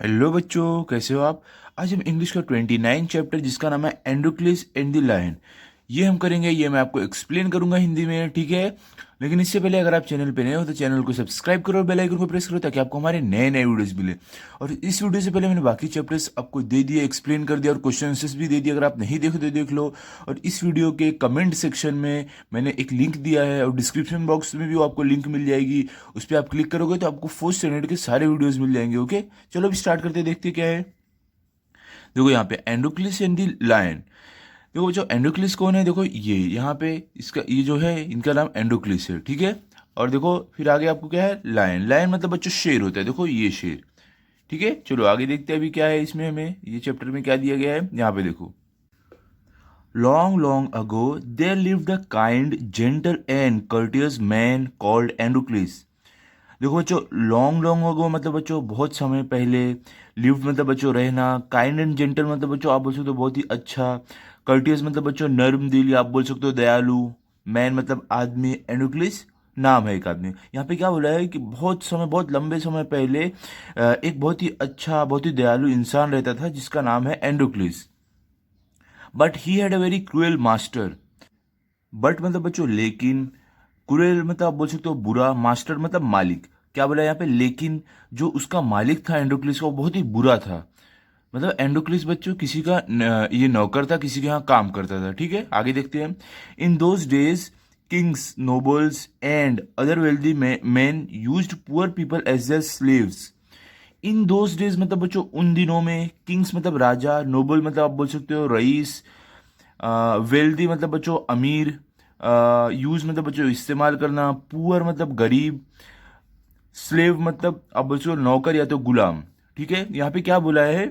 Hello बच्चों, कैसे हो आप। आज हम इंग्लिश का 29 चैप्टर जिसका नाम है एंडोक्लिस एंड द लायन ये हम करेंगे। ये मैं आपको एक्सप्लेन करूंगा हिंदी में, ठीक है। लेकिन इससे पहले अगर आप चैनल पे नए हो तो चैनल को सब्सक्राइब करो और बेल आइकन को प्रेस करो ताकि आपको हमारे नए नए वीडियोस मिले। और इस वीडियो से पहले मैंने बाकी चैप्टर्स आपको दे दिए, एक्सप्लेन कर दिया और क्वेश्चन आंसर्स भी दे दिए। अगर आप नहीं देखो तो देख लो। और इस वीडियो के कमेंट सेक्शन में मैंने एक लिंक दिया है और डिस्क्रिप्शन बॉक्स में भी आपको लिंक मिल जाएगी। उस पर आप क्लिक करोगे तो आपको फोर्थ स्टैंडर्ड के सारे वीडियोस मिल जाएंगे। ओके, चलो अभी स्टार्ट करते हैं, देखते हैं क्या है। देखो यहाँ पे एंडोक्लिस एंड द लायन। देखो बच्चों, एंडोक्लिस कौन है। देखो ये यहाँ पे इसका ये जो है इनका नाम एंडोक्लिस है, ठीक है। और देखो फिर आगे आपको क्या है, लायन। लायन मतलब बच्चों शेर होता है। देखो ये शेर, ठीक है। चलो आगे देखते हैं अभी क्या है इसमें, हमें ये चैप्टर में क्या दिया गया है। यहाँ पे देखो, long long ago there lived a kind gentle and courteous man called Androcles. देखो बच्चों, लॉन्ग लॉन्ग अगो मतलब बच्चों बहुत समय पहले, लिव्ड मतलब बच्चों रहना, काइंड एंड जेंटल मतलब बच्चों आप बोल सकते हो बहुत ही अच्छा, कर्टियस मतलब बच्चों नर्म दिल या आप बोल सकते हो दयालु, मैन मतलब आदमी, एंडोक्लिस नाम है एक आदमी। यहाँ पे क्या बोला है कि बहुत समय, बहुत लंबे समय पहले एक बहुत ही अच्छा, बहुत ही दयालु इंसान रहता था जिसका नाम है Androcles. But he had a very cruel master. But मतलब बच्चों लेकिन, क्रूएल मतलब आप बोल सकते हो बुरा, मास्टर मतलब मालिक। क्या बोला यहाँ पे, लेकिन जो उसका मालिक था एंडोक्लिस का वो बहुत ही बुरा था। मतलब एंडोक्लिस बच्चों किसी का ये नौकर था, किसी के यहाँ काम करता था, ठीक है। आगे देखते हैं। In those days kings, nobles and other wealthy man used poor people as their slaves. In those days मतलब बच्चों उन दिनों में, किंग्स मतलब राजा, नोबल मतलब आप बोल सकते हो रईस, वेल्दी मतलब बच्चों अमीर, यूज मतलब बच्चों इस्तेमाल करना, पुअर मतलब गरीब, स्लेव मतलब आप बोल सकते हो नौकर या तो गुलाम, ठीक है। यहाँ पे क्या बोला है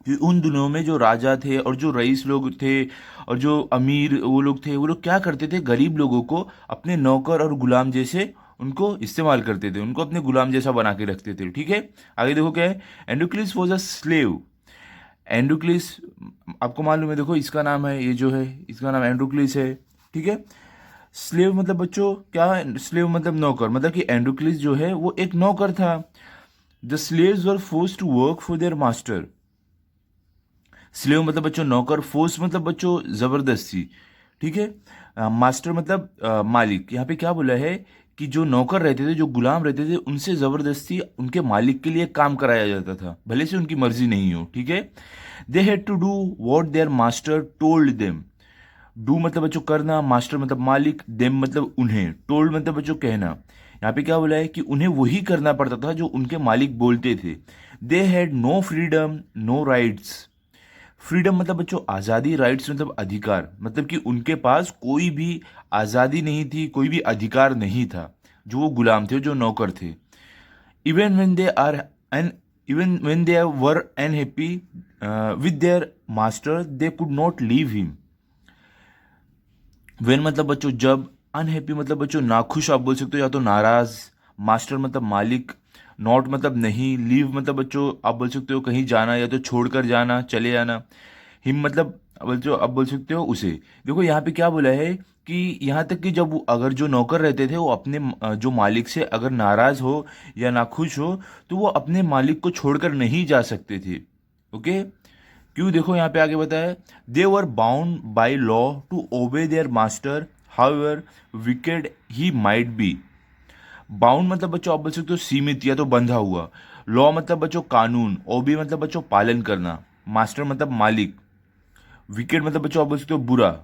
कि उन दिनों में जो राजा थे और जो रईस लोग थे और जो अमीर वो लोग थे, वो लोग क्या करते थे, गरीब लोगों को अपने नौकर और गुलाम जैसे उनको इस्तेमाल करते थे, उनको अपने गुलाम जैसा बना के रखते थे, ठीक है। आगे देखो क्या है, एंडोक्लिस वॉज अ स्लेव। एंडोक्लिस आपको मालूम है, देखो इसका नाम है, ये जो है इसका नाम एंडोक्लिस है, ठीक है। स्लेव मतलब बच्चों क्या है, स्लेव मतलब नौकर, मतलब कि एंडोक्लिस जो है वो एक नौकर था। The slaves were forced to work for their master. Slave मतलब बच्चों नौकर, फोर्स मतलब बच्चों जबरदस्ती, ठीक है। मास्टर मतलब मालिक। यहाँ पे क्या बोला है कि जो नौकर रहते थे, जो गुलाम रहते थे, उनसे जबरदस्ती उनके मालिक के लिए काम कराया जाता था, भले से उनकी मर्जी नहीं हो, ठीक है। They had to do what their master told them. Do मतलब बच्चों करना, मास्टर मतलब मालिक, देम मतलब उन्हें, टोल्ड मतलब बच्चों कहना। यहाँ पे क्या बोला है कि उन्हें वही करना पड़ता था जो उनके मालिक बोलते थे। They had no freedom, no rights. Freedom मतलब बच्चों आज़ादी, राइट्स मतलब अधिकार, मतलब कि उनके पास कोई भी आज़ादी नहीं थी, कोई भी अधिकार नहीं था, जो वो गुलाम थे, जो नौकर थे। Even when they are an even when they were unhappy with their master they could not leave him. When मतलब बच्चों जब, अनहैप्पी मतलब बच्चों नाखुश आप बोल सकते हो या तो नाराज, मास्टर मतलब मालिक, नॉट मतलब नहीं, लीव मतलब बच्चों आप बोल सकते हो कहीं जाना या तो छोड़कर जाना, चले जाना, हिम मतलब बच्चों आप बोल सकते हो उसे। देखो यहाँ पे क्या बोला है कि यहाँ तक कि जब अगर जो नौकर रहते थे वो अपने जो मालिक से अगर नाराज हो या नाखुश हो तो वो अपने मालिक को छोड़कर नहीं जा सकते थे। ओके, क्यों, देखो यहाँ पे आगे बताया, they were bound by law to obey their master however wicked he might be. Bound मतलब बच्चों आप बोल सकते हो सीमित या तो बंधा हुआ, लॉ मतलब बच्चों कानून, ओबे मतलब बच्चों पालन करना, मास्टर मतलब मालिक, विकेट मतलब बच्चों आप बोल सकते हो बुरा।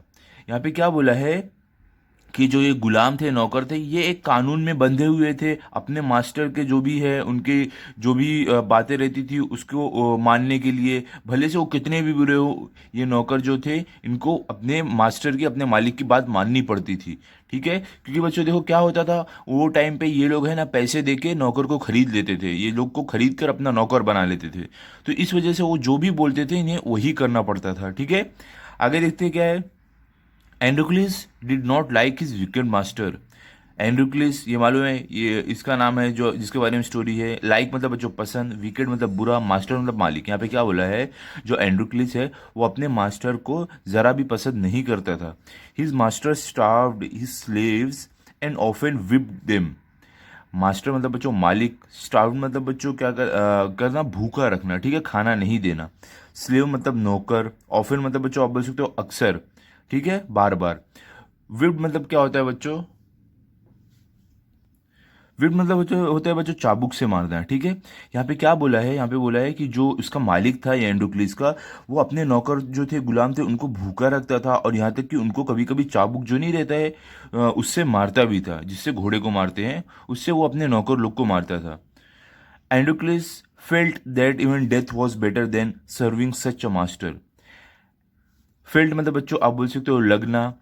यहाँ पे क्या बोला है कि जो ये गुलाम थे, नौकर थे, ये एक कानून में बंधे हुए थे अपने मास्टर के, जो भी है उनके जो भी बातें रहती थी उसको मानने के लिए, भले से वो कितने भी बुरे हो, ये नौकर जो थे इनको अपने मास्टर की, अपने मालिक की बात माननी पड़ती थी, ठीक है। क्योंकि बच्चों देखो क्या होता था वो टाइम पे, ये लोग है ना पैसे दे के नौकर को खरीद लेते थे, ये लोग को खरीद कर अपना नौकर बना लेते थे। तो इस वजह से वो जो भी बोलते थे इन्हें वही करना पड़ता था, ठीक है। आगे देखते हैं क्या है। Androcles did not like his wicked master. Androcles ये मालूम है, ये इसका नाम है जो जिसके बारे में स्टोरी है। लाइक मतलब बच्चों पसंद, विकेड मतलब बुरा, मास्टर मतलब मालिक। यहाँ पे क्या बोला है, जो एंड्रोक्लिस है वो अपने मास्टर को ज़रा भी पसंद नहीं करता था। His master starved his slaves and often whipped them. Master मतलब बच्चों मालिक, स्टार्व मतलब बच्चों क्या करना, भूखा रखना, ठीक है, खाना नहीं देना। स्लेव मतलब नौकर, ऑफन मतलब बच्चों आप बोल सकते हो अक्सर, ठीक है, बार बार। विप्ड मतलब क्या होता है बच्चों, विप्ड मतलब होता है बच्चों चाबुक से मारना, ठीक है। यहाँ पे क्या बोला है, यहाँ पे बोला है कि जो इसका मालिक था एंड्रोक्लिस का, वो अपने नौकर जो थे, गुलाम थे, उनको भूखा रखता था, और यहाँ तक कि उनको कभी कभी चाबुक जो नहीं रहता है उससे मारता भी था, जिससे घोड़े को मारते हैं, उससे वो अपने नौकर लोग को मारता था। Androcles felt that even death was better than serving such a master. Felt मतलब बच्चों आप बोल सकते हो लगना,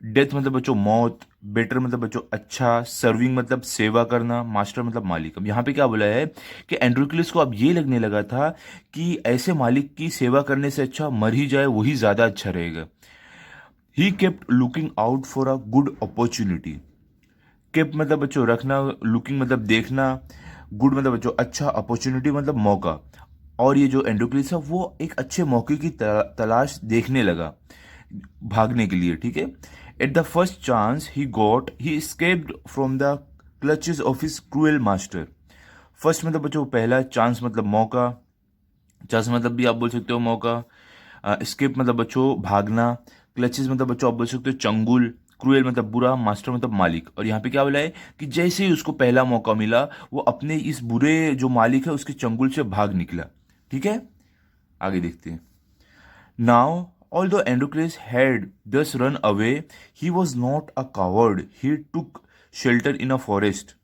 डेथ मतलब बच्चों मौत, बेटर मतलब बच्चों अच्छा, सर्विंग मतलब सेवा करना, मास्टर मतलब मालिक। अब यहाँ पे क्या बोला है कि एंड्रोक्लिस को अब ये लगने लगा था कि ऐसे मालिक की सेवा करने से अच्छा मर ही जाए, वही ज्यादा अच्छा रहेगा। He kept looking out for a good opportunity. Kept मतलब बच्चों रखना, लुकिंग मतलब देखना, गुड मतलब बच्चों अच्छा, अपॉर्चुनिटी मतलब मौका। और ये जो एंड्रोक्लिस है वो एक अच्छे मौके की तलाश देखने लगा भागने के लिए, ठीक है। At the first chance he got he escaped from the clutches of his cruel master. First मतलब बच्चों पहला, चांस मतलब मौका, चांस मतलब भी आप बोल सकते हो मौका, escape मतलब बच्चों भागना, क्लचेस मतलब बच्चों आप बोल सकते हो चंगुल, क्रूएल मतलब बुरा, मास्टर मतलब मालिक। और यहाँ पे क्या बोला है कि जैसे ही उसको पहला मौका मिला, वो अपने इस बुरे जो मालिक है उसके चंगुल से भाग निकला, ठीक है। आगे देखते हैं। Now, although Androcles had thus run away, he was not a coward. He took shelter in a forest.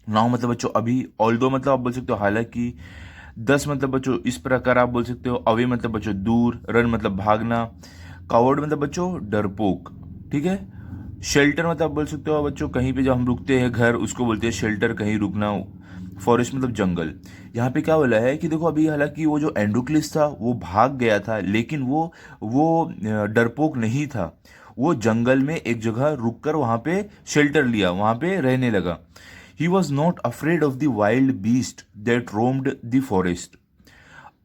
Now मतलब बच्चों अभी, ऑल्दो मतलब आप बोल सकते हो हालांकि, 10 मतलब बच्चों इस प्रकार आप बोल सकते हो, अवे मतलब बच्चों दूर, रन मतलब भागना, कावर्ड मतलब बच्चों डरपोक, ठीक है। शेल्टर मतलब आप बोल सकते हो बच्चों कहीं पे जब हम रुकते हैं घर, उसको बोलते हैं शेल्टर, कहीं रुकना। फॉरेस्ट मतलब जंगल। यहाँ पे क्या बोला है कि देखो अभी हालांकि वो जो एंड्रोक्लिस था वो भाग गया था, लेकिन वो डरपोक नहीं था। वो जंगल में एक जगह रुककर वहां पे शेल्टर लिया, वहां पे रहने लगा। He was not afraid of the wild beast that roamed the forest.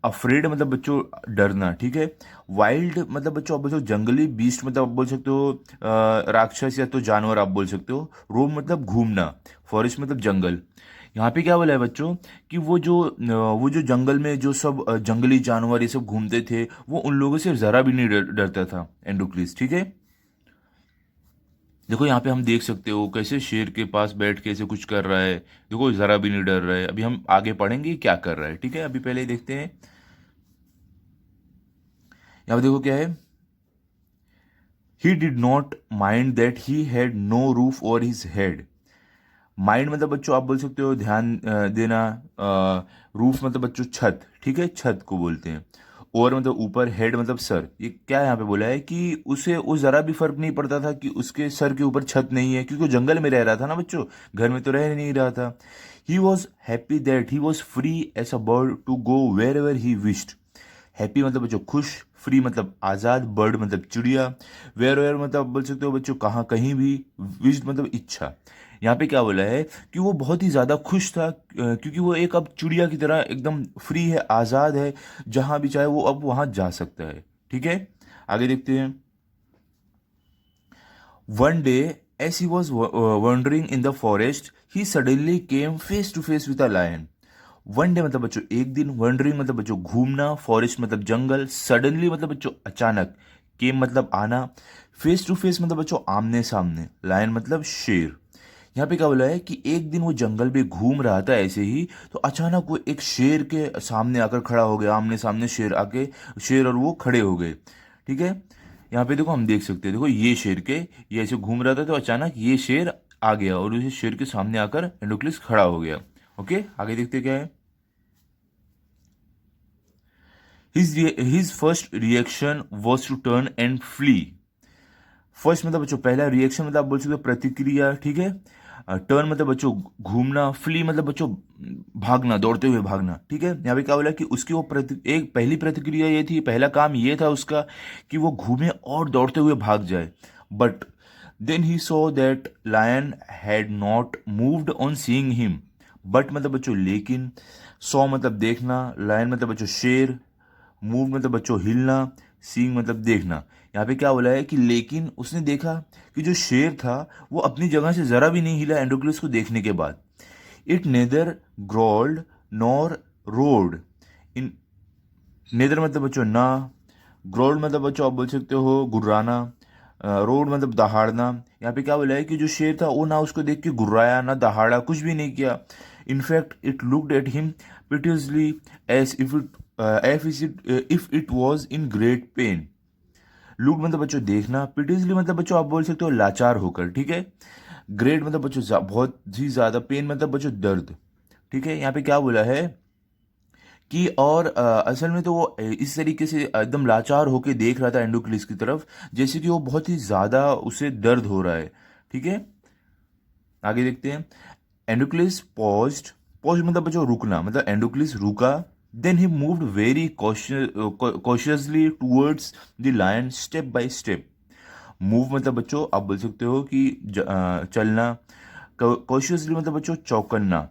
Afraid मतलब बच्चों डरना, ठीक है। वाइल्ड मतलब बच्चों आप बोल सकते हो जंगली, बीस्ट मतलब आप बोल सकते हो राक्षस या तो जानवर आप बोल सकते हो, रोम मतलब घूमना, फॉरेस्ट मतलब जंगल। यहाँ पे क्या बोला है बच्चों कि वो जो जंगल में जो सब जंगली जानवर ये सब घूमते थे, वो उन लोगों से जरा भी नहीं डरता था एंड्रोक्लिस, ठीक है। देखो यहाँ पे हम देख सकते हो कैसे शेर के पास बैठ के ऐसे कुछ कर रहा है, देखो जरा भी नहीं डर रहा है। अभी हम आगे पढ़ेंगे क्या कर रहा है, ठीक है। अभी पहले ही देखते हैं। यहाँ पे देखो क्या है, he did not mind that he had no roof over his head. Mind मतलब बच्चों आप बोल सकते हो ध्यान देना, रूफ मतलब बच्चों छत, ठीक है, छत को बोलते हैं। और मतलब ऊपर, हेड मतलब सर। ये क्या यहाँ पे बोला है कि उसे उस जरा भी फर्क नहीं पड़ता था कि उसके सर के ऊपर छत नहीं है, क्योंकि वो जंगल में रह रहा था ना बच्चों, घर में तो रह नहीं रहा था। He was happy that he was free as a bird to go wherever he wished. Happy मतलब बच्चों खुश, फ्री मतलब आज़ाद, बर्ड मतलब चिड़िया, वेयर वेयर मतलब बोल सकते हो बच्चों कहाँ कहीं भी, विश्ड मतलब इच्छा। यहाँ पे क्या बोला है कि वो बहुत ही ज़्यादा खुश था, क्योंकि वो एक अब चिड़िया की तरह एकदम फ्री है, आज़ाद है, जहाँ भी चाहे वो अब वहाँ जा सकता है, ठीक है। आगे देखते हैं। One day as he was wandering in the forest, he suddenly came face to face with a lion. One day मतलब बच्चों एक दिन, वंडरिंग मतलब बच्चों घूमना, फॉरेस्ट मतलब जंगल, सडनली मतलब बच्चों अचानक, केम मतलब आना, फेस टू फेस मतलब बच्चों आमने सामने, लायन मतलब शेर। यहाँ पे क्या बोला है कि एक दिन वो जंगल में घूम रहा था ऐसे ही, तो अचानक वो एक शेर के सामने आकर खड़ा हो गया, आमने सामने शेर आके, शेर और वो खड़े हो गए, ठीक है। यहाँ पे देखो हम देख सकते हैं, देखो ये शेर के, ये ऐसे घूम रहा था तो अचानक ये शेर आ गया और उस शेर के सामने आकर एंडोक्लिस खड़ा हो गया। ओके, आगे देखते क्या है। His first reaction was to turn and flee. First मतलब बच्चों पहला, रिएक्शन मतलब आप बोल सकते हो प्रतिक्रिया, ठीक है। टर्न मतलब बच्चों घूमना, फ्ली मतलब बच्चों भागना, दौड़ते हुए भागना, ठीक है। यहाँ पे क्या बोला कि उसकी वो एक पहली प्रतिक्रिया ये थी, पहला काम ये था उसका कि वो घूमे और दौड़ते हुए भाग जाए। But then he saw that lion had not moved on seeing him. But मतलब बच्चों लेकिन, सॉ मतलब देखना, लायन मतलब बच्चों शेर, मूव मतलब बच्चों हिलना, सीइंग मतलब देखना। यहाँ पे क्या बोला है कि लेकिन उसने देखा कि जो शेर था वो अपनी जगह से ज़रा भी नहीं हिला एंड्रोक्लस को देखने के बाद। It neither growled nor roared in. Neither मतलब बच्चों ना, ग्रोल्ड मतलब बच्चों आप बोल सकते हो गुर्राना, रोड मतलब दहाड़ना। यहाँ पे क्या बोला है कि जो शेर था वो ना उसको देख के गुर्राया ना दहाड़ा, कुछ भी नहीं किया। In fact it looked at him piteously as if it was in great pain. Look मतलब बच्चों देखना, पिटियसली मतलब बच्चों आप बोल सकते हो लाचार होकर, ठीक है। ग्रेट मतलब बच्चों बहुत ही ज्यादा, पेन मतलब बच्चों दर्द, ठीक है। यहाँ पे क्या बोला है कि और असल में तो वो इस तरीके से एकदम लाचार होके देख रहा था एंडोक्लिस की तरफ, जैसे कि वो बहुत ही ज्यादा उसे दर्द हो रहा है, ठीक है। आगे देखते हैं। एंडोक्लिस पॉज्ड, पॉज मतलब बच्चों रुकना, मतलब एंडोक्लिस रुका। Then he moved very cautiously towards the lion step by step. Move मतलब बच्चों आप बोल सकते हो कि चलना। कॉशियसली मतलब बच्चों चौकन्ना।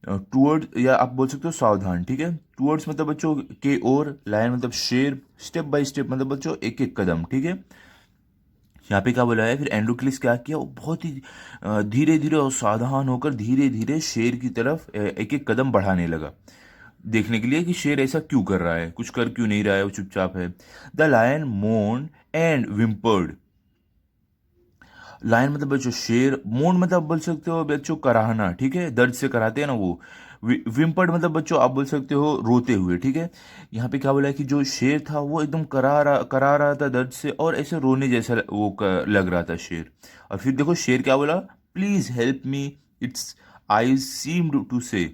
टूवर्ड या आप बोल सकते हो सावधान, ठीक है। टूवर्ड्स मतलब बच्चों के ओर, लायन मतलब शेर, स्टेप बाय स्टेप मतलब बच्चों एक एक कदम, ठीक है। यहाँ पे क्या बोला है, फिर एंड्रोक्लिस क्या किया, वो बहुत ही धीरे धीरे और सावधान होकर धीरे धीरे शेर की तरफ एक एक कदम बढ़ाने लगा, देखने के लिए कि शेर ऐसा क्यों कर रहा है, कुछ कर क्यों नहीं रहा है, वो चुपचाप है। द लायन मोन एंड विम्पर्ड। लायन मतलब बच्चों शेर, मोन मतलब आप बोल सकते हो बच्चों कराहना, ठीक है, दर्द से कराते हैं ना वो। विम्पर्ड मतलब बच्चों आप बोल सकते हो रोते हुए, ठीक है। यहाँ पे क्या बोला है कि जो शेर था वो एकदम करा रहा था दर्द से, और ऐसे रोने जैसा वो लग रहा था शेर। और फिर देखो शेर क्या बोला, please help me, its eyes seemed to say.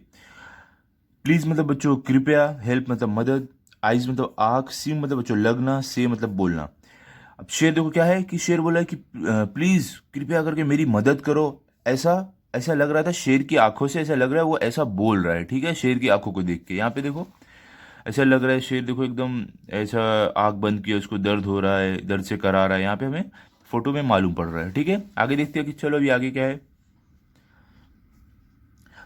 Please मतलब बच्चों कृपया, हेल्प मतलब मदद, आइज मतलब आंख, सीम मतलब बच्चों लगना, से मतलब बोलना। अब शेर देखो क्या है कि शेर बोला है कि प्लीज कृपया करके मेरी मदद करो। ऐसा ऐसा लग रहा था शेर की आंखों से, ऐसा लग रहा है वो ऐसा बोल रहा है, ठीक है, शेर की आंखों को देख के। यहाँ पे देखो ऐसा लग रहा है शेर देखो एकदम ऐसा आंख बंद किया, उसको दर्द हो रहा है, दर्द से करा रहा है, यहाँ पे हमें फोटो में मालूम पड़ रहा है, ठीक है। आगे देखते हैं कि चलो अभी आगे क्या है।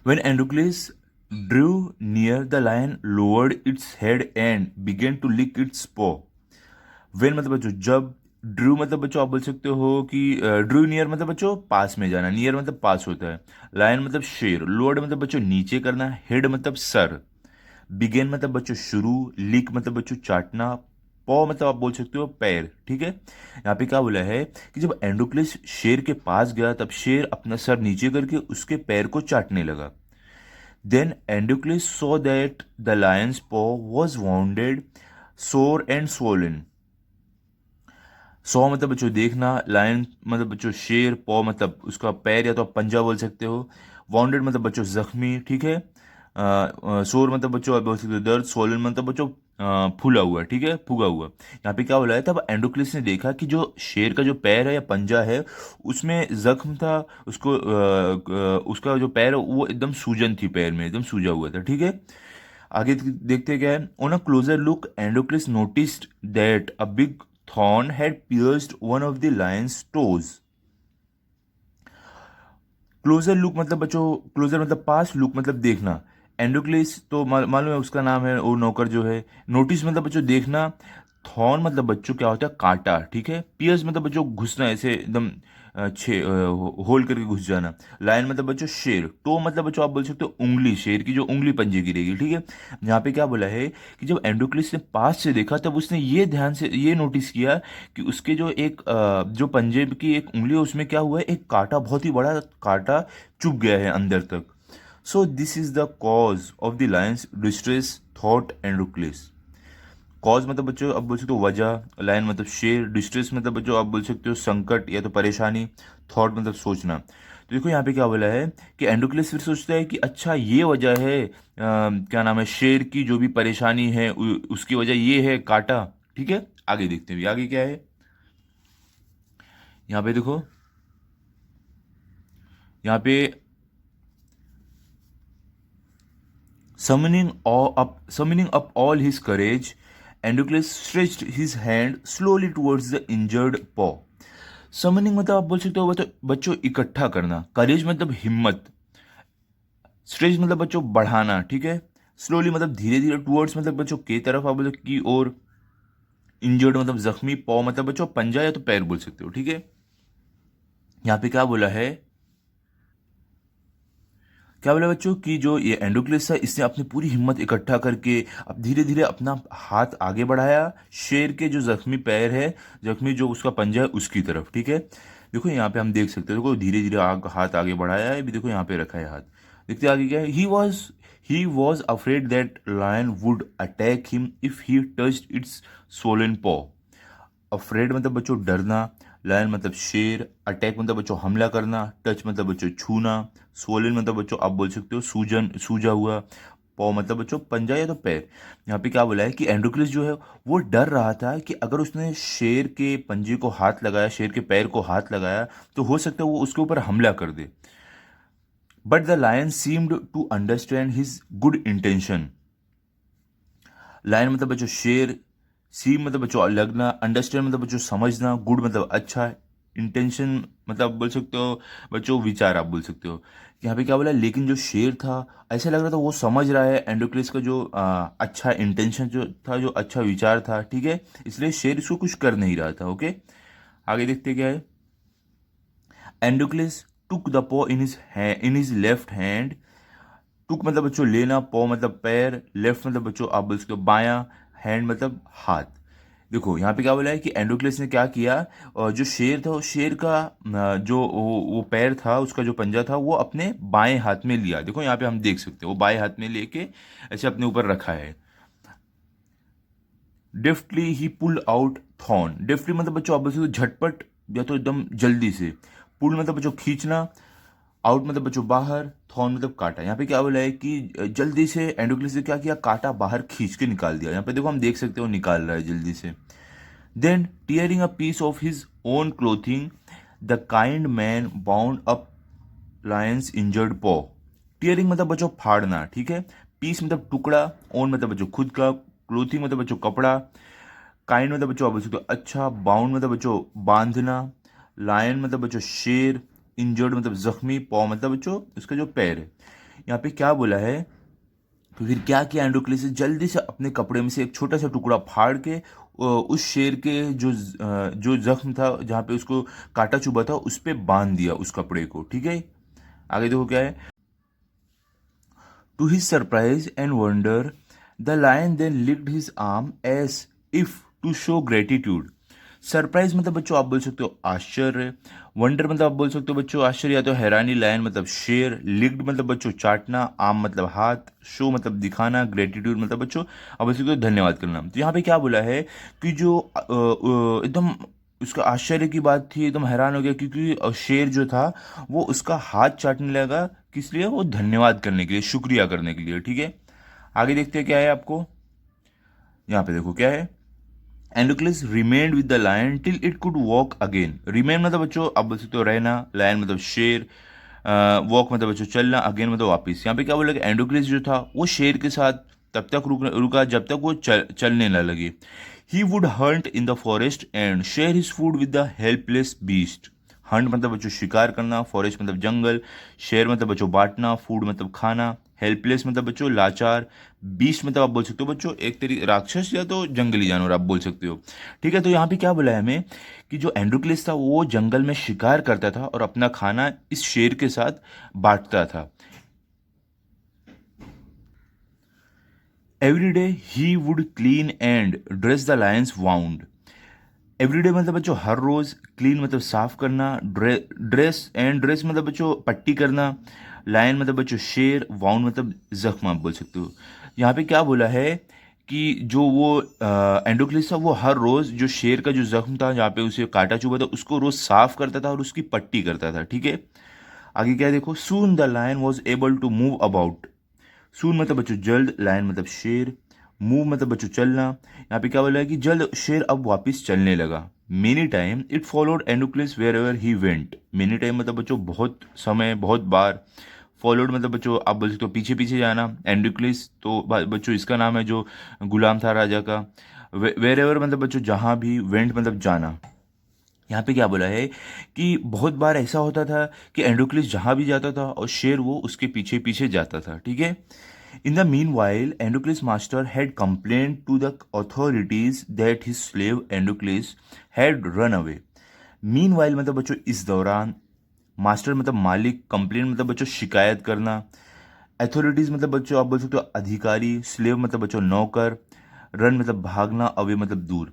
When Androcles drew near, the lion lowered its head and began to lick its paw. When मतलब बच्चों जब, ड्रू मतलब बच्चों आप बोल सकते हो कि ड्रू नियर मतलब बच्चों पास में जाना, नियर मतलब पास होता है। लायन मतलब शेर, लोअर्ड मतलब बच्चों नीचे करना, हेड मतलब सर, बिगेन मतलब बच्चों शुरू, लिक मतलब बच्चों चाटना, पॉ मतलब आप बोल सकते हो पैर, ठीक है। यहाँ पे क्या बोला है कि जब एंडोक्लिस शेर के पास गया तब शेर अपना सर नीचे करके उसके पैर को चाटने लगा। Then Andocles saw that the lion's paw was wounded, sore and swollen. सौ मतलब बच्चों देखना, लायन मतलब बच्चों शेर, पॉ मतलब उसका पैर या तो आप पंजा बोल सकते हो, वाउंडेड मतलब बच्चों जख्मी, ठीक है। सोर मतलब बच्चों आप बोल सकते हो दर्द, सोलन मतलब बच्चों फूला हुआ, ठीक है, फूगा हुआ। यहाँ पे क्या बोला है, तब एंडोक्लिस ने देखा कि जो शेर का जो पैर है या पंजा है उसमें जख्म था, उसको उसका जो पैर है वो एकदम सूजन थी, पैर में एकदम सूजा हुआ था, ठीक है। आगे देखते क्या है। On a closer look Androcles noticed that a big thorn had pierced one of the lion's toes. Closer look मतलब बच्चों, क्लोजर मतलब पास, लुक मतलब देखना। एंडोक्लिस तो मालूम है उसका नाम है, वो नौकर जो है। नोटिस मतलब बच्चों देखना। थॉर्न मतलब बच्चों क्या होता है, कांटा, ठीक है। पियर्स मतलब बच्चों घुसना, ऐसे एकदम होल करके घुस जाना। लायन मतलब बच्चों शेर। टो मतलब बच्चों आप बोल सकते हो उंगली, शेर की जो उंगली पंजे की रहेगी, ठीक है। यहाँ पे क्या बोला है कि जब एंडोक्लिस ने पास से देखा तब उसने ये ध्यान से ये नोटिस किया कि उसके जो एक जो पंजे की एक उंगली है उसमें क्या हुआ है, एक कांटा, बहुत ही बड़ा कांटा चुभ गया है अंदर तक। So this is the cause of the lion's distress, thought Androcles. Cause मतलब बच्चों आप बोल सकते हो वजह, लायन मतलब शेर, डिस्ट्रेस मतलब बच्चों आप बोल सकते हो संकट या तो परेशानी, थॉट मतलब सोचना। तो देखो यहाँ पे क्या बोला है कि एंडोक्लिस फिर सोचता है कि अच्छा ये वजह है, क्या नाम है, शेर की जो भी परेशानी है उसकी वजह ये है काटा, ठीक है। आगे देखते हैं आगे क्या है। यहाँ पे देखो, यहाँ पे summoning up all his courage, Andocles stretched his hand slowly towards the injured paw. Summoning मतलब आप बोल सकते हो बच्चों इकट्ठा करना, करेज मतलब हिम्मत, स्ट्रेच मतलब बच्चों बढ़ाना, ठीक है। स्लोली मतलब धीरे धीरे, टूवर्ड्स मतलब बच्चों की तरफ, आप बोलो की ओर, इंजर्ड मतलब जख्मी, पॉ मतलब बच्चों पंजा या तो पैर बोल सकते हो, ठीक है। यहाँ पे क्या बोला है, क्या बोला बच्चों कि जो ये एंडोक्लिस था इसने अपनी पूरी हिम्मत इकट्ठा करके अब धीरे धीरे अपना हाथ आगे बढ़ाया शेर के जो जख्मी पैर है, जख्मी जो उसका पंजा है उसकी तरफ, ठीक है। देखो यहाँ पे हम देख सकते हैं, देखो धीरे धीरे हाथ आगे बढ़ाया है, अभी देखो यहाँ पे रखा है हाथ। देखते आगे क्या है, he was afraid that lion would attack him if he touched its swollen paw. Afraid मतलब बच्चों डरना, लायन मतलब शेर, अटैक मतलब बच्चों हमला करना, टच मतलब बच्चों छूना, सोलिन मतलब बच्चों आप बोल सकते हो सूजन, सूजा हुआ, पॉ मतलब बच्चों पंजा या तो पैर। यहाँ पे क्या बोला है कि एंड्रोक्लिस जो है वो डर रहा था कि अगर उसने शेर के पंजे को हाथ लगाया, शेर के पैर को हाथ लगाया तो हो सकता है वो उसके ऊपर हमला कर दे। But the lion seemed to understand his good intention. Lion मतलब बच्चों शेर, सी मतलब बच्चों लगना, अंडरस्टैंड मतलब बच्चों समझना, गुड मतलब अच्छा, इंटेंशन मतलब बोल सकते हो बच्चों विचार आप बोल सकते हो। यहाँ पे क्या बोला, लेकिन जो शेर था ऐसा लग रहा था वो समझ रहा है एंडोक्लिस का जो अच्छा इंटेंशन जो था, जो अच्छा विचार था, ठीक है, इसलिए शेर इसको कुछ कर नहीं रहा था। ओके, आगे देखते क्या है। एंडोक्लिस टुक द पॉ इन हिज लेफ्ट हैंड। टुक मतलब बच्चों लेना, पॉ मतलब पैर, लेफ्ट मतलब बच्चों आप बोल सकते हो बायां, हैंड मतलब हाथ। देखो यहाँ पे क्या बोला है कि एंडोक्लेस ने क्या किया, जो शेर था, उस शेर का जो वो पैर था, उसका जो पंजा था वो अपने बाएं हाथ में लिया। देखो यहाँ पे हम देख सकते हो वो बाएं हाथ में लेके ऐसे अपने ऊपर रखा है। डेफ्टली ही पुल आउट थॉर्न। डेफ्टली मतलब बच्चों आप बोल सकते हो झटपट या तो एकदम जल्दी से। पुल मतलब बच्चों खींचना, आउट मतलब बच्चों बाहर, थॉर्न मतलब काटा। यहाँ पे क्या बोला है कि जल्दी से एंडोक्लिस ने क्या किया, काटा बाहर खींच के निकाल दिया। यहाँ पे देखो हम देख सकते हो निकाल रहा है जल्दी से। Then tearing a piece of his own clothing the kind man bound up lion's injured paw. Tearing मतलब बच्चों फाड़ना, ठीक है। पीस मतलब टुकड़ा, ओन मतलब बच्चों खुद का, क्लोथिंग मतलब बच्चों कपड़ा, काइंड मतलब बच्चों आप बोल सकते हो अच्छा, बाउंड मतलब बच्चों बांधना, लायन मतलब बच्चों शेर, इंजर्ड मतलब जख्मी, पॉ मतलब बच्चों उसका जो पैर है। यहाँ पे क्या बोला है, तो फिर क्या किया एंडोक्लिस ने, जल्दी से अपने कपड़े में से एक छोटा सा टुकड़ा फाड़ के उस शेर के जो जख्म था जहाँ पे उसको काटा चुभा था उस पे बांध दिया उस कपड़े को, ठीक है। आगे देखो क्या है। To his surprise and wonder the lion then licked his arm as if to show gratitude. Surprise मतलब बच्चों आप बोल सकते हो आश्चर्य, वंडर मतलब आप बोल सकते हो बच्चों आश्चर्य या तो हैरानी, लायन मतलब शेर, लिक्ड मतलब बच्चों चाटना, आर्म मतलब हाथ, शो मतलब दिखाना, ग्रेटिट्यूड मतलब बच्चों आप बोल सकते हो धन्यवाद करना। तो यहाँ पे क्या बोला है कि जो एकदम उसका आश्चर्य की बात थी, एकदम हैरान हो गया क्योंकि शेर जो था वो उसका हाथ चाटने लगा, किस लिए, वो धन्यवाद करने के लिए, शुक्रिया करने के लिए, ठीक है। आगे देखते हैं क्या है आपको। यहाँ पे देखो क्या है, Androcles remained with the lion till it could walk again. Remain मतलब बच्चों आप बोल सकते हो रहना, लायन मतलब शेर, वॉक मतलब बच्चों चलना, अगेन मतलब वापिस। यहाँ पे क्या बोला कि एंडोक्लिस जो था वो शेर के साथ तब तक रुका जब तक वो चलने न लगे। He would Hunt in the forest and share his food with the helpless beast. Hunt मतलब बच्चों शिकार करना, फॉरेस्ट मतलब जंगल, शेयर मतलब बच्चों बांटना, फूड मतलब खाना, हेल्पलेस मतलब बच्चों लाचार, बीस्ट मतलब आप बोल सकते हो बच्चों एक तरीके राक्षस या तो जंगली जानवर आप बोल सकते हो, ठीक है। तो यहाँ पे क्या बोला है हमें कि जो एंड्रोक्लिस था वो जंगल में शिकार करता था और अपना खाना इस शेर के साथ बांटता था। Every day he would clean and dress the Lions wound. Everyday मतलब बच्चों हर रोज, क्लीन मतलब साफ करना, ड्रेस एंड ड्रेस मतलब बच्चों पट्टी करना, लायन मतलब बच्चों शेर, वाउंड मतलब जख्म आप बोल सकते हो। यहाँ पे क्या बोला है कि जो वो एंडोक्लिस था वो हर रोज जो शेर का जो जख्म था जहाँ पे उसे काटा चुभा था उसको रोज साफ करता था और उसकी पट्टी करता था, ठीक है। आगे क्या है देखो, soon the lion was able to move about. Soon मतलब बच्चों जल्द, लायन मतलब शेर, मूव मतलब बच्चों चलना। यहाँ पे क्या बोला है कि जल्द शेर अब वापस चलने लगा। Many time it followed Androcles wherever he went. Many time मतलब बच्चों बहुत समय, बहुत बार। फॉलोड मतलब बच्चों आप बोल सकते हो पीछे पीछे जाना। एंडोक्लिस तो बच्चों इसका नाम है जो गुलाम था राजा का। वेयर एवर मतलब बच्चों जहाँ भी, वेंट मतलब जाना। यहाँ पे क्या बोला है कि बहुत बार ऐसा होता था कि एंडोक्लिस जहाँ भी जाता था और शेर वो उसके पीछे पीछे जाता था, ठीक है। In the meanwhile, Androcles master had complained to the authorities that his slave Androcles had run away. Meanwhile मतलब बच्चों इस दौरान, मास्टर मतलब मालिक, कंप्लेन मतलब बच्चों शिकायत करना, अथॉरिटीज मतलब बच्चों आप बोल सकते हो अधिकारी, स्लेव मतलब बच्चों नौकर, रन मतलब भागना, अवे मतलब दूर।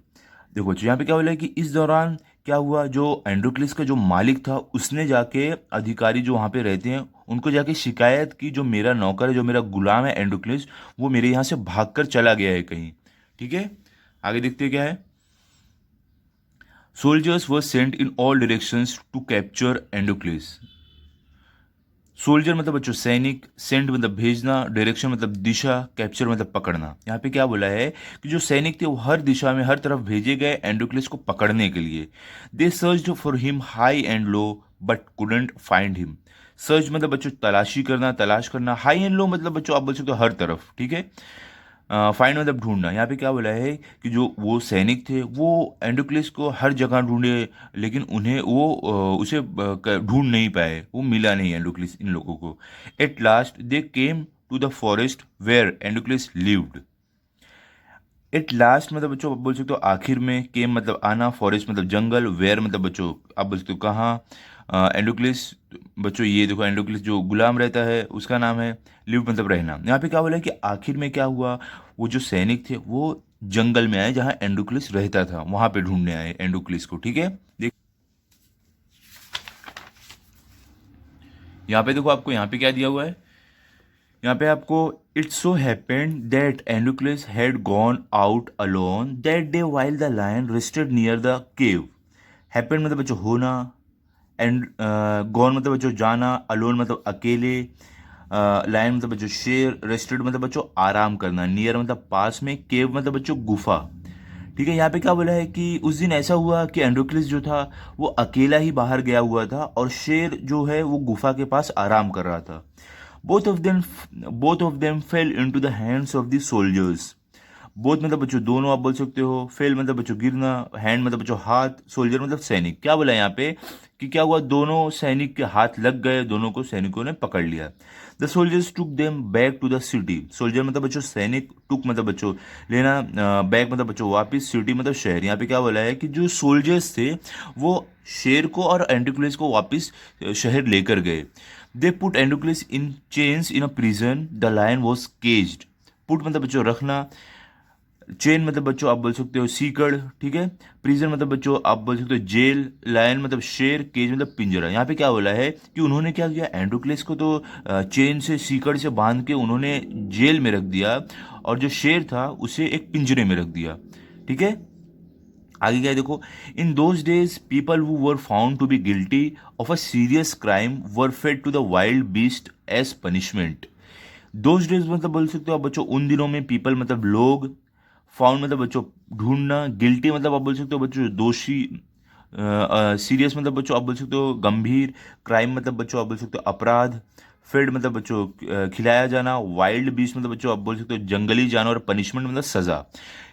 देखो बच्चों यहाँ पे क्या बोला है कि इस दौरान क्या हुआ, जो एंड्रोक्लिस का जो मालिक था उसने जाके अधिकारी जो वहाँ पे रहते हैं उनको जाके शिकायत की, जो मेरा नौकर है, जो मेरा गुलाम है एंड्रोक्लिस, वो मेरे यहाँ से भागकर चला गया है कहीं। ठीक है, आगे देखते हैं क्या है। Soldiers were sent in all directions to capture Androcles. Soldier मतलब बच्चों सैनिक, सेंड मतलब भेजना, डायरेक्शन मतलब दिशा, कैप्चर मतलब पकड़ना। यहाँ पे क्या बोला है कि जो सैनिक थे वो हर दिशा में हर तरफ भेजे गए एंड्रोक्लिस को पकड़ने के लिए। They searched for him high and low but couldn't find him. Search मतलब बच्चों तलाशी करना, तलाश करना, हाई एंड लो मतलब बच्चों आप बोल सकते हो हर तरफ। ठीक है, फाइंड मतलब ढूंढना। यहाँ पे क्या बोला है कि जो वो सैनिक थे वो एंडोक्लिस को हर जगह ढूंढे, लेकिन उन्हें वो उसे ढूंढ नहीं पाए, वो मिला नहीं एंडोक्लिस इन लोगों को। At last they came to the forest where Androcles lived. At last मतलब बच्चों आप बोल सकते हो आखिर में, केम मतलब आना, फॉरेस्ट मतलब जंगल, वेयर मतलब बच्चों आप बोल सकते हो कहाँ। एंडोक्लिस बच्चों ये देखो एंडोक्लिस जो गुलाम रहता है उसका नाम है, लिव मतलब रहना। यहाँ पे क्या बोला है कि आखिर में क्या हुआ, वो जो सैनिक थे वो जंगल में आए जहाँ एंडोक्लिस रहता था, वहां पे ढूंढने आए एंडोक्लिस को। ठीक है, देख यहाँ पे देखो आपको यहाँ पे क्या दिया हुआ है, यहाँ पे आपको it so happened that Androcles had gone out alone that day while the lion rested near the cave. Happened मतलब बच्चों होना, एंड गॉन मतलब बच्चों जाना, अलोन मतलब अकेले, लायन मतलब बच्चों शेर, रेस्टेड मतलब बच्चों आराम करना, नियर मतलब पास में, केव मतलब बच्चों गुफा। ठीक है, यहाँ पे क्या बोला है कि उस दिन ऐसा हुआ कि एंड्रोक्लिस जो था वो अकेला ही बाहर गया हुआ था और शेर जो है वो गुफा के पास आराम कर रहा था। Both of them both of them fail into the hands of the soldiers. Both मतलब बच्चों दोनों आप बोल सकते हो, फेल मतलब बच्चों गिरना, हैंड मतलब बच्चों हाथ, सोल्जर मतलब सैनिक। क्या बोला यहाँ पे कि क्या हुआ, दोनों सैनिक के हाथ लग गए, दोनों को सैनिकों ने पकड़ लिया। The soldiers took them back to the city. Soldier मतलब बच्चों सैनिक, टुक मतलब बच्चों लेना, बैक मतलब बच्चों वापिस, सिटी मतलब शहर। यहाँ पे क्या बोला है कि जो सोल्जर्स थे वो शेर को और एंड्रोक्लिस को वापिस शहर लेकर गए। They put Androcles in chains in a prison, the lion was caged. Put मतलब बच्चों रखना, चेन मतलब बच्चों आप बोल सकते हो सीकड़। ठीक है, प्रिजन मतलब बच्चों आप बोल सकते हो जेल, लायन मतलब शेर, केज मतलब पिंजरा। यहाँ पे क्या बोला है कि उन्होंने क्या किया, एंड्रोक्लिस को तो चेन से सीकड़ से बांध के उन्होंने जेल में रख दिया, और जो शेर था उसे एक पिंजरे में रख दिया। ठीक है, आगे क्या है देखो। In those days people who were found to be guilty of a serious crime were fed to the wild beast as punishment. Those days मतलब बोल सकते हो आप बच्चों उन दिनों में, पीपल मतलब लोग, फाउंड मतलब बच्चों ढूंढना, गिल्टी मतलब आप बोल सकते हो बच्चों दोषी, सीरियस मतलब बच्चों आप बोल सकते हो गंभीर, क्राइम मतलब बच्चों आप बोल सकते हो अपराध, फेड मतलब बच्चों खिलाया जाना, वाइल्ड बीस्ट मतलब बच्चों आप बोल सकते हो जंगली जानवर, पनिशमेंट मतलब सजा।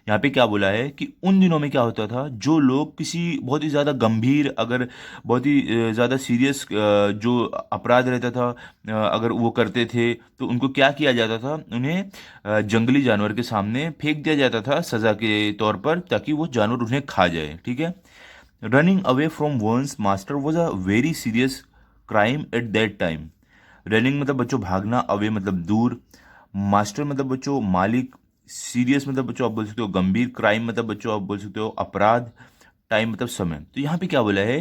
यहाँ पे क्या बोला है कि उन दिनों में क्या होता था, जो लोग किसी बहुत ही ज़्यादा गंभीर, अगर बहुत ही ज़्यादा सीरियस जो अपराध रहता था, अगर वो करते थे तो उनको क्या किया जाता था, उन्हें जंगली जानवर के सामने फेंक दिया जाता था सज़ा के तौर पर, ताकि वो जानवर उन्हें खा जाए। ठीक है, running away from one's master was a very serious crime at that time. Running मतलब बच्चों भागना, अवे मतलब दूर, मास्टर मतलब बच्चों मालिक, सीरियस मतलब बच्चों आप बोल सकते हो गंभीर, क्राइम मतलब बच्चों आप बोल सकते हो अपराध, टाइम मतलब समय। तो यहाँ पे क्या बोला है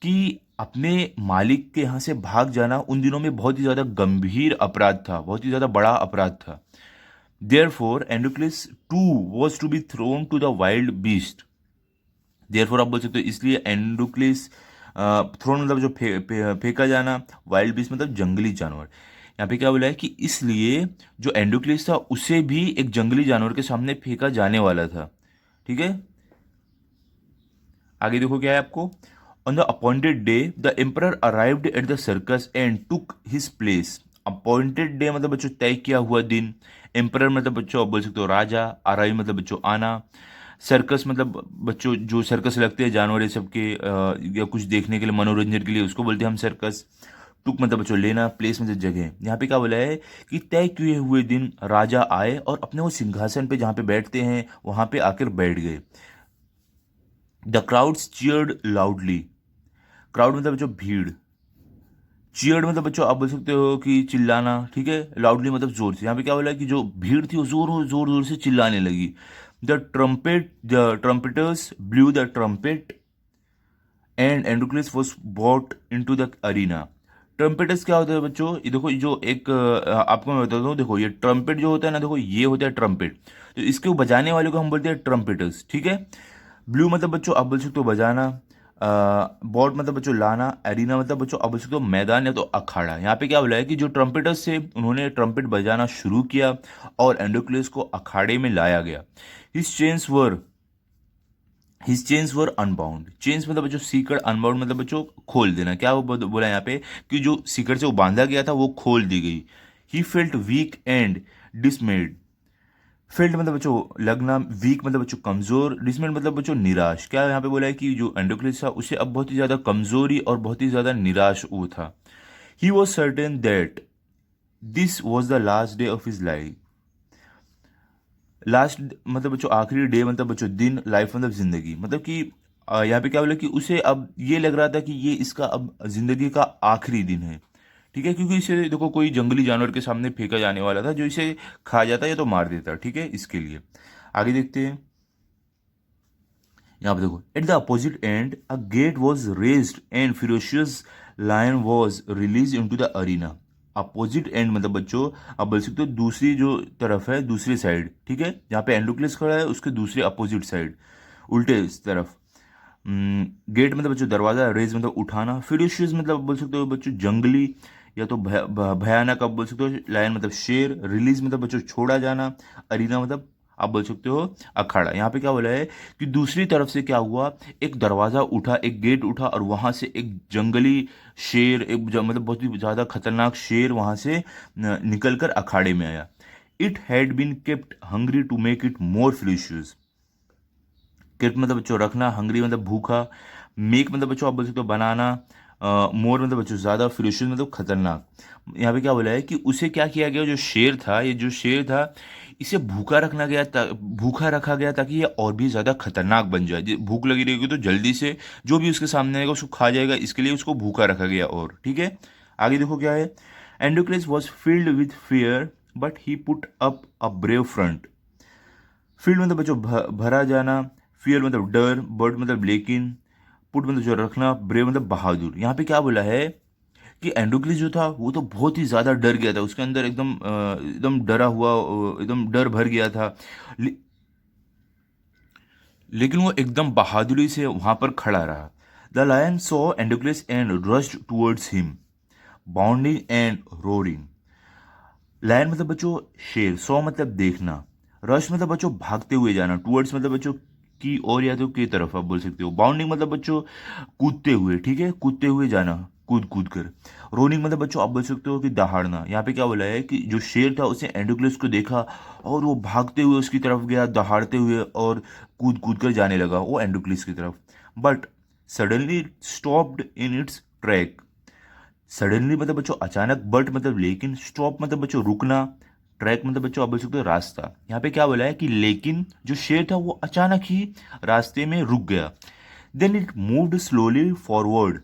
कि अपने मालिक के यहाँ से भाग जाना उन दिनों में बहुत ही ज़्यादा गंभीर अपराध था, बहुत ही ज़्यादा बड़ा अपराध था। Therefore Androcles too was to be thrown to the wild beast. Therefore आप बोल सकते हो इसलिए एंडोक्लिस, थ्रोन मतलब जो फेंका जाना, वाइल्ड बीस्ट मतलब जंगली जानवर। यहाँ पे क्या बोला है कि इसलिए जो एंडोक्लिस था उसे भी एक जंगली जानवर के सामने फेंका जाने वाला था। ठीक है, आगे देखो क्या है आपको। On the appointed day the emperor arrived at the circus and took his place. Appointed day मतलब बच्चों तय किया हुआ दिन, एम्परर मतलब बच्चों आप बोल सकते हो राजा, अराइव मतलब बच्चों आना, सर्कस मतलब बच्चों जो सर्कस लगते हैं जानवर ये सब के, या कुछ देखने के लिए, मनोरंजन के लिए, उसको बोलते हैं हम सर्कस। टुक मतलब बच्चों लेना, प्लेस मतलब जगह। यहाँ पे क्या बोला है कि तय किए हुए दिन राजा आए और अपने वो सिंहासन पे जहाँ पे बैठते हैं वहाँ पे आकर बैठ गए। The crowds cheered loudly. Crowd मतलब बच्चों भीड़। चीयर्ड मतलब बच्चों आप बोल सकते हो कि चिल्लाना, ठीक है। लाउडली मतलब जोर से। यहाँ पे क्या बोला है कि जो भीड़ थी वो जोर जोर जोर से चिल्लाने लगी। The trumpeters blew the trumpet and Androcles was brought into the arena. Trumpeters क्या होता है बच्चों, ये देखो, ये जो एक आपको मैं बताता हूँ, देखो ये ट्रम्पेट जो होता है ना, देखो ये होता है ट्रम्पेट, तो इसके बजाने वाले को हम बोलते हैं ट्रम्पेटर्स, ठीक है। ब्लू मतलब बच्चों आप बोल सकते हो बजाना, बॉट मतलब बच्चों लाना, एरिना मतलब बच्चों आप बोल सकते हो मैदान या तो अखाड़ा। यहाँ पे क्या बोला है कि जो ट्रम्पेटर्स थे उन्होंने ट्रम्पेट बजाना शुरू किया और एंडोक्लियस को अखाड़े में लाया गया। हिज चेन्स वर हिज चेन्स वर अनबाउंड। चेन्स मतलब बच्चों सीकड़, अनबाउंड मतलब बच्चों खोल देना। क्या वो बोला यहाँ पे कि जो सीकड़ से वो बांधा गया था वो खोल दी गई। He felt weak and dismayed. Felt मतलब बच्चों लगना, वीक मतलब बच्चों कमजोर, डिसमेड मतलब बच्चों निराश। क्या यहाँ पे बोला है कि जो एंडोक्लिस था उसे अब बहुत ही ज्यादा कमजोरी और बहुत ही ज्यादा निराश वो था। He was certain that this was the last day of his life. Last मतलब बच्चों आखिरी डे मतलब बच्चों दिन, लाइफ मतलब जिंदगी, मतलब कि यहाँ पे क्या बोला कि उसे अब ये लग रहा था कि ये इसका अब जिंदगी का आखिरी दिन है, ठीक है। क्योंकि इसे देखो कोई जंगली जानवर के सामने फेंका जाने वाला था जो इसे खा जाता या तो मार देता, ठीक है, इसके लिए। आगे देखते हैं। यहाँ पे देखो, at the opposite end a gate was raised and ferocious lion was release into the arena. Opposite end मतलब बच्चों आप बोल सकते हो दूसरी जो तरफ है, दूसरी साइड, ठीक है। जहाँ पे एंडोक्लियस खड़ा है उसके दूसरे अपोजिट साइड, उल्टे इस तरफ। गेट मतलब बच्चों दरवाजा, रेज मतलब उठाना, फिरोशियस मतलब बोल सकते हो बच्चों जंगली या तो भयानक आप बोल सकते हो, लायन मतलब शेर, रिलीज मतलब बच्चों छोड़ा जाना, अरीना मतलब आप बोल सकते हो अखाड़ा। यहाँ पे क्या बोला है कि दूसरी तरफ से क्या हुआ, एक दरवाजा उठा, एक गेट उठा और वहां से एक जंगली शेर, एक मतलब बहुत ही ज्यादा खतरनाक शेर वहां से निकल कर अखाड़े में आया। It had been kept hungry to make it more ferocious. Kept मतलब बच्चों रखना, हंग्री मतलब भूखा, मेक मतलब बच्चों आप बोल सकते हो बनाना, मोर मतलब बच्चों ज्यादा, फिरोशियस मतलब खतरनाक। यहाँ पे क्या बोला है कि उसे क्या किया गया, जो शेर था, ये जो शेर था इसे भूखा रखना गया, भूखा रखा गया ताकि ये और भी ज्यादा खतरनाक बन जाए। भूख लगी रहेगी तो जल्दी से जो भी उसके सामने आएगा उसको खा जाएगा, इसके लिए उसको भूखा रखा गया। और ठीक है, आगे देखो क्या है। Androcles was filled with fear but he put up a brave front. Filled मतलब बच्चों भरा जाना, फियर मतलब डर, बर्ड मतलब लेकिन, पुट मतलब जो रखना, ब्रेव मतलब बहादुर। यहाँ पे क्या बोला है कि एंडोक्लिस जो था वो तो बहुत ही ज्यादा डर गया था, उसके अंदर एकदम डरा हुआ, एकदम डर भर गया था। ले, लेकिन वो एकदम बहादुरी से वहां पर खड़ा रहा। The lion saw Androcles and rushed towards him bounding and roaring. Lion मतलब बच्चों शेर, सौ मतलब देखना, रश मतलब बच्चों भागते हुए जाना, टूवर्ड्स मतलब बच्चों की ओर या तो की तरफ आप बोल सकते हो, बाउंडिंग मतलब बच्चों कूदते हुए, ठीक है, कूदते हुए जाना, कूद कूद कर। रोनिंग मतलब बच्चों आप बोल सकते हो कि दहाड़ना। यहाँ पे क्या बोला है कि जो शेर था उसने एंडोक्लियस को देखा और वो भागते हुए उसकी तरफ गया, दहाड़ते हुए और कूद कूद कर जाने लगा वो एंडोक्लियस की तरफ। But suddenly stopped in its track. Suddenly मतलब बच्चों अचानक, बट मतलब लेकिन, स्टॉप मतलब बच्चों रुकना, ट्रैक मतलब बच्चों आप बोल सकते हो रास्ता। यहाँ पे क्या बोला है कि लेकिन जो शेर था वो अचानक ही रास्ते में रुक गया। Then it moved slowly forward.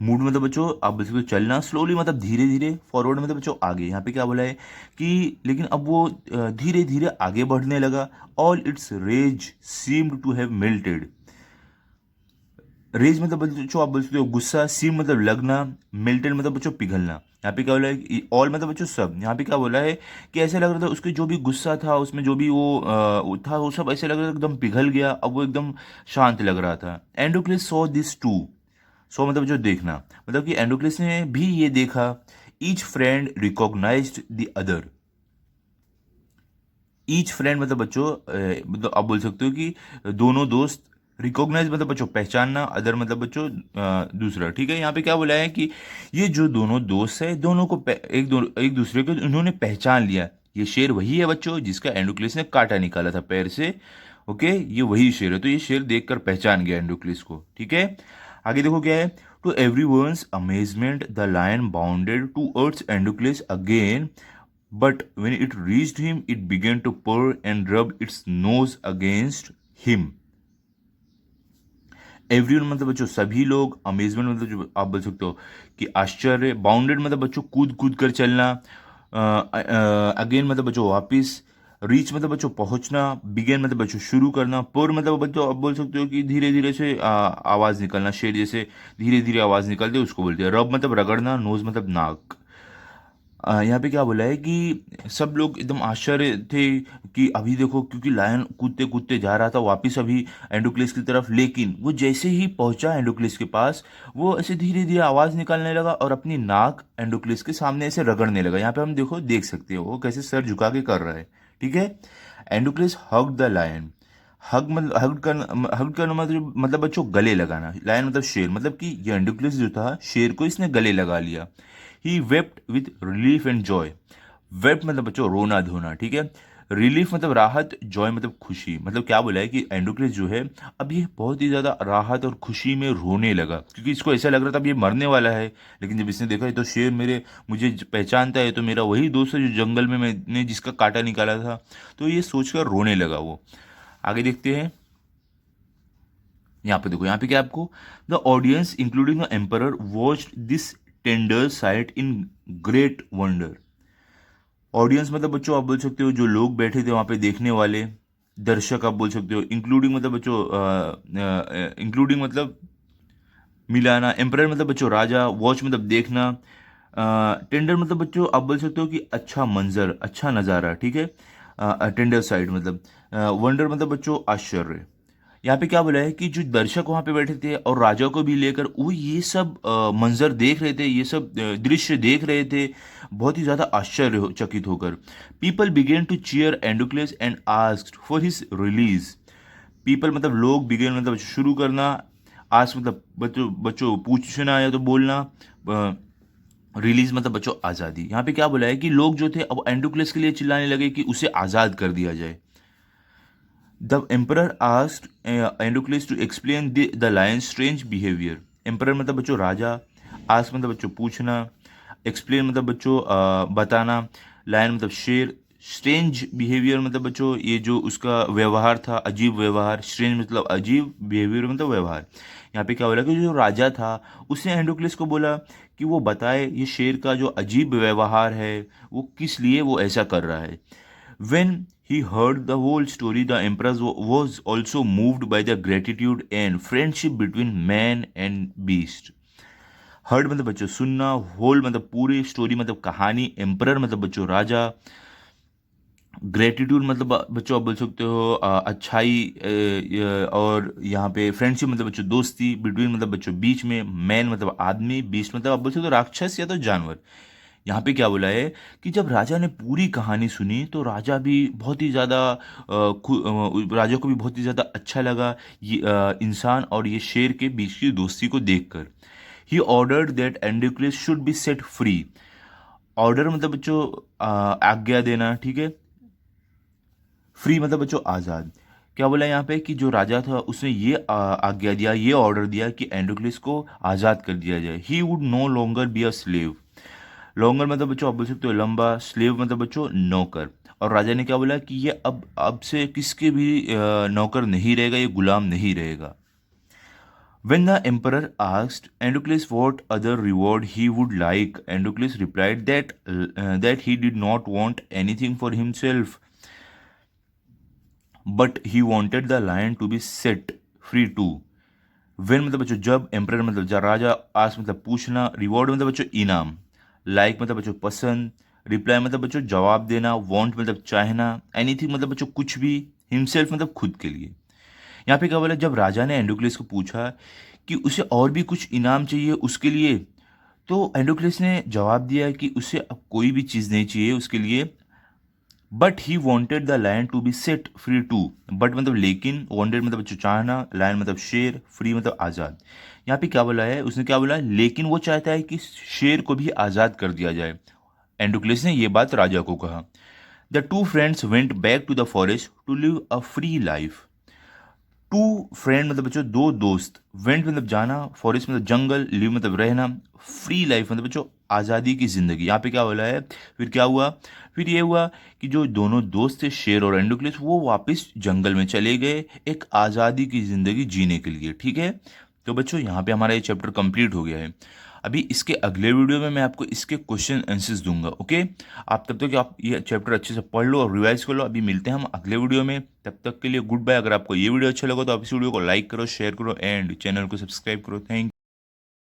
Move मतलब बच्चों आप बोल सकते हो चलना, स्लोली मतलब धीरे धीरे, फॉरवर्ड मतलब बच्चों आगे। यहाँ पे क्या बोला है कि लेकिन अब वो धीरे धीरे आगे बढ़ने लगा। All its rage seemed to have melted. Rage मतलब बच्चों आप बोल सकते हो गुस्सा, सी मतलब लगना, मेल्टेड मतलब बच्चों पिघलना। यहाँ पे क्या बोला है, ऑल मतलब बच्चों सब। यहाँ पे क्या बोला है कि ऐसे लग रहा था उसके जो भी गुस्सा था, उसमें जो भी वो था, वो सब ऐसे लग रहा था एकदम पिघल गया, अब वो एकदम शांत लग रहा था। एंडोक्लिस सॉ दिस टू। सो मतलब जो देखना, मतलब कि एंडोक्लिस ने भी ये देखा। Each friend recognised the other. Each friend मतलब बच्चों मतलब आप बोल सकते हो कि दोनों दोस्त, रिकॉग्नाइज मतलब बच्चों पहचानना, अदर मतलब बच्चों दूसरा, ठीक है। यहाँ पे क्या बोला है कि ये जो दोनों दोस्त है दोनों को एक दूसरे को उन्होंने पहचान लिया। ये शेर वही है बच्चों जिसका एंडोक्लिस ने काटा निकाला था पैर से। ओके, ये वही शेर है, तो ये शेर देखकर पहचान गया एंडोक्लिस को, ठीक है। आगे देखो क्या है। To everyone's amazement, the lion bounded towards Andocles again, but when it reached him, it began to purr and rub its nose against him. Everyone मतलब बच्चों सभी लोग, अमेजमेंट मतलब जो आप बोल सकते हो कि आश्चर्य, बाउंडेड मतलब बच्चों कूद कूद कर चलना, अगेन मतलब बच्चों वापिस, रीच मतलब बच्चों पहुंचना, बिगेन मतलब बच्चों शुरू करना, पुर मतलब बच्चों आप बोल सकते हो कि धीरे धीरे से आवाज़ निकलना, शेर जैसे धीरे धीरे आवाज़ निकलती है उसको बोलते हैं। रब मतलब रगड़ना, नोज मतलब नाक। यहाँ पे क्या बोला है कि सब लोग एकदम आश्चर्य थे कि अभी देखो, क्योंकि लायन कूदते कूदते जा रहा था वापस अभी एंडोक्लेस की तरफ, लेकिन वो जैसे ही पहुंचा एंडोक्लेस के पास, वो ऐसे धीरे धीरे आवाज़ निकालने लगा और अपनी नाक एंडोक्लेस के सामने ऐसे रगड़ने लगा। यहाँ पे हम देखो देख सकते हो वो कैसे सर झुका के कर रहा है, ठीक है। एंडोक्लेस हग द लायन। हग करना मतलब बच्चों गले लगाना, लायन मतलब शेर, मतलब कि ये एंडोक्लेस जो था शेर को इसने गले लगा लिया। He wept with relief and joy. Wept मतलब बच्चों रोना धोना, ठीक है। रिलीफ मतलब राहत, जॉय मतलब खुशी। मतलब क्या बोला है कि एंडोक्लेस जो है अब ये बहुत ही ज़्यादा राहत और खुशी में रोने लगा, क्योंकि इसको ऐसा लग रहा था अब ये मरने वाला है, लेकिन जब इसने देखा ये तो शेर मुझे पहचानता है, तो मेरा वही दोस्त है जो जंगल में मैंने जिसका कांटा निकाला था, तो ये सोचकर रोने लगा वो। आगे देखते हैं। यहाँ पे देखो, यहाँ पे क्या आपको, the audience including the emperor watched this tender site in great wonder. Audience मतलब बच्चों आप बोल सकते हो जो लोग बैठे थे वहाँ पे देखने वाले, दर्शक आप बोल सकते हो। इंक्लूडिंग मतलब बच्चों इंक्लूडिंग मतलब मिलाना, एम्परर मतलब बच्चों राजा, वॉच मतलब देखना, टेंडर मतलब बच्चों आप बोल सकते हो कि अच्छा मंजर, अच्छा नज़ारा, ठीक है। टेंडर साइड मतलब, वंडर मतलब बच्चों आश्चर्य। यहाँ पे क्या बोला है कि जो दर्शक वहाँ पे बैठे थे और राजा को भी लेकर वो ये सब मंजर देख रहे थे, ये सब दृश्य देख रहे थे बहुत ही ज़्यादा आश्चर्यचकित होकर। People began to cheer Androcles and asked for his release. People मतलब लोग, बिगेन मतलब शुरू करना, आस्क मतलब बच्चों बच्चों पूछना या तो बोलना, रिलीज मतलब बच्चों आज़ादी। यहाँ पे क्या बोला है कि लोग जो थे अब एंडोक्लेस के लिए चिल्लाने लगे कि उसे आज़ाद कर दिया जाए। The emperor asked Andocles to explain the lion's strange behavior. Emperor मतलब बच्चों राजा, ask मतलब बच्चों पूछना, explain मतलब बच्चों बताना, lion मतलब शेर, strange behavior मतलब बच्चों ये जो उसका व्यवहार था, अजीब व्यवहार, strange मतलब अजीब, behavior मतलब व्यवहार। यहाँ पे क्या बोला कि जो राजा था उसने एंडोक्लेस को बोला कि वो बताए ये शेर का जो अजीब व्यवहार है वो किस लिए वो ऐसा कर रहा है। When he heard the whole story, the emperor was also moved by the gratitude and friendship between man and beast. Heard मतलब बच्चों सुनना, होल मतलब पूरी, स्टोरी मतलब कहानी, एम्परर मतलब बच्चों राजा, ग्रेटिट्यूड मतलब बच्चों आप बोल सकते हो अच्छाई, और यहाँ पे फ्रेंडशिप मतलब बच्चों दोस्ती, बिटवीन मतलब बच्चों बीच में, मैन मतलब आदमी, बीस्ट मतलब आप बोल सकते हो राक्षस या तो जानवर। यहाँ पे क्या बोला है कि जब राजा ने पूरी कहानी सुनी तो राजा भी बहुत ही ज़्यादा राजा को भी बहुत ही ज़्यादा अच्छा लगा ये इंसान और ये शेर के बीच की दोस्ती को देखकर। He ordered that Androcles should be set free. Order मतलब बच्चों आज्ञा देना, ठीक है। फ्री मतलब बच्चों आज़ाद। क्या बोला यहाँ पे कि जो राजा था उसने ये आज्ञा दिया, ये ऑर्डर दिया कि एंडोक्लिस को आज़ाद कर दिया जाए। He would know longer be a slave. Longer मतलब बच्चों आप बोल सकते हो लंबा, स्लेव मतलब बच्चों नौकर। और राजा ने क्या बोला कि ये अब से किसके भी नौकर नहीं रहेगा, ये गुलाम नहीं रहेगा। When the emperor asked Andocles what other reward he would like, Andocles replied that he did not want anything for himself, but he wanted the lion to be set free too. When मतलब बच्चों जब, emperor मतलब राजा, ask मतलब पूछना, reward मतलब बच्चों इनाम, like मतलब बच्चों पसंद, रिप्लाई मतलब बच्चों जवाब देना, वांट मतलब चाहना, एनीथिंग मतलब बच्चों कुछ भी, हिमसेल्फ मतलब खुद के लिए। यहाँ पे क्या बोला, जब राजा ने एंडोक्लेस को पूछा कि उसे और भी कुछ इनाम चाहिए उसके लिए, तो एंडोक्लेस ने जवाब दिया कि उसे अब कोई भी चीज़ नहीं चाहिए उसके लिए, but he wanted the lion to be set free too. But मतलब लेकिन, वॉन्टेड मतलब बच्चों चाहना, लायन मतलब शेर, फ्री मतलब आज़ाद। यहाँ पे क्या बोला है, उसने क्या बोला, लेकिन वो चाहता है कि शेर को भी आज़ाद कर दिया जाए। एंडोक्लेस ने ये बात राजा को कहा। The two friends went back to the forest to live a free life. Two friend मतलब बच्चों दो दोस्त, वेंट मतलब जाना, फॉरेस्ट मतलब जंगल, लिव मतलब रहना, फ्री लाइफ मतलब बच्चों आज़ादी की ज़िंदगी। यहाँ पे क्या बोला है, फिर क्या हुआ, फिर ये हुआ कि जो दोनों दोस्त थे शेर और एंडोक्लिस वो वापस जंगल में चले गए एक आज़ादी की ज़िंदगी जीने के लिए। ठीक है, तो बच्चों यहाँ पे हमारा ये चैप्टर कंप्लीट हो गया है। अभी इसके अगले वीडियो में मैं आपको इसके क्वेश्चन आंसर्स दूंगा। ओके, आप तब तक आप ये चैप्टर अच्छे से पढ़ लो और रिवाइज कर लो। अभी मिलते हैं हम अगले वीडियो में, तब तक के लिए गुड बाय। अगर आपको ये वीडियो अच्छा लगा तो आप इस वीडियो को लाइक करो, शेयर करो एंड चैनल को सब्सक्राइब करो। थैंक